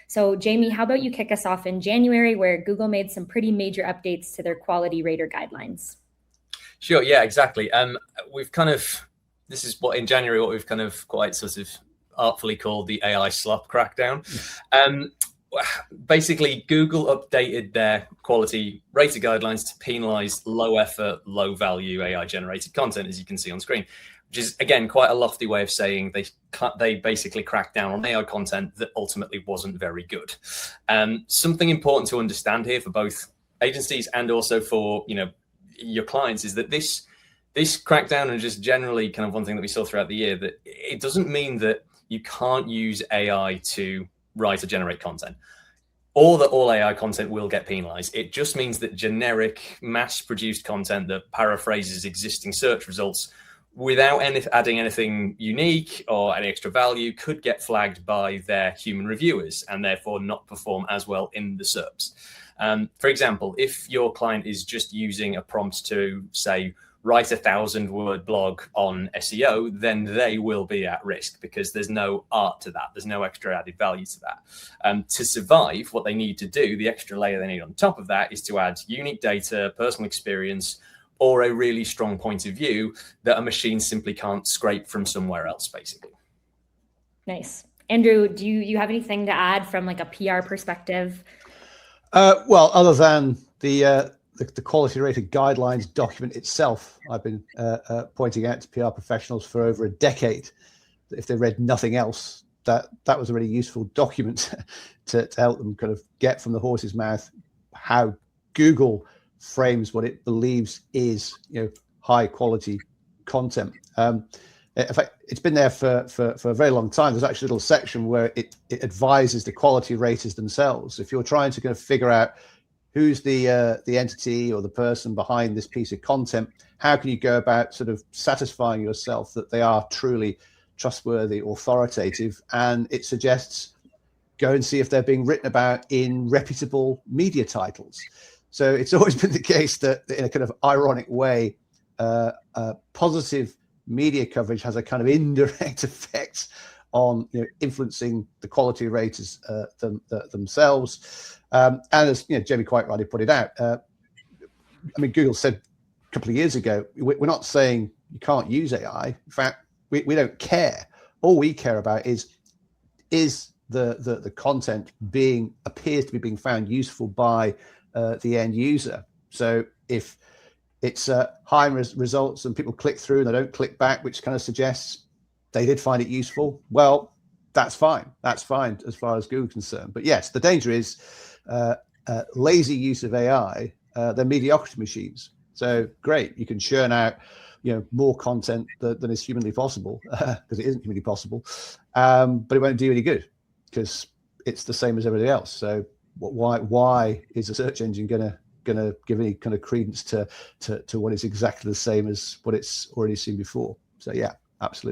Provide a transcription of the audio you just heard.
So Jamie, how about you kick us off in January, where Google made some pretty major updates to their quality rater guidelines? Sure, yeah, exactly. This is what in January, what we've kind of quite sort of artfully called the AI slop crackdown. Basically, Google updated their quality rater guidelines to penalize low effort, low value AI generated content, as you can see on screen, which is, again, quite a lofty way of saying they basically cracked down on AI content that ultimately wasn't very good. Something important to understand here for both agencies and also for your clients is that this crackdown, and just generally kind of one thing that we saw throughout the year, that it doesn't mean that you can't use AI to write or generate content, or that all AI content will get penalized. It just means that generic mass-produced content that paraphrases existing search results without adding anything unique or any extra value could get flagged by their human reviewers and therefore not perform as well in the SERPs. For example, if your client is just using a prompt to, say, write a 1,000-word blog on SEO, then they will be at risk because there's no art to that. There's no extra added value to that. To survive, what they need to do, the extra layer they need on top of that, is to add unique data, personal experience, or a really strong point of view that a machine simply can't scrape from somewhere else, basically. Nice. Andrew, do you have anything to add from like a PR perspective? Well, other than the quality rated guidelines document itself, I've been pointing out to PR professionals for over a decade that if they read nothing else, that was a really useful document to help them kind of get from the horse's mouth how Google frames what it believes is high quality content. In fact, it's been there for a very long time. There's actually a little section where it advises the quality raters themselves. If you're trying to kind of figure out who's the entity or the person behind this piece of content, how can you go about sort of satisfying yourself that they are truly trustworthy, authoritative? And it suggests go and see if they're being written about in reputable media titles. So it's always been the case that in a kind of ironic way, positive media coverage has a kind of indirect effect on influencing the quality raters themselves. And as Jamie quite rightly put it out, I mean, Google said a couple of years ago, we're not saying you can't use AI. In fact, we don't care. All we care about is the content appears to be being found useful by the end user. So if it's high results and people click through and they don't click back, which kind of suggests they did find it useful, well, that's fine. That's fine as far as Google's concerned. But yes, the danger is lazy use of AI. They're mediocrity machines. So great, you can churn out more content than is humanly possible, because it isn't humanly possible, but it won't do any good because it's the same as everything else. So why is a search engine gonna give any kind of credence to what is exactly the same as what it's already seen before? So yeah, absolutely.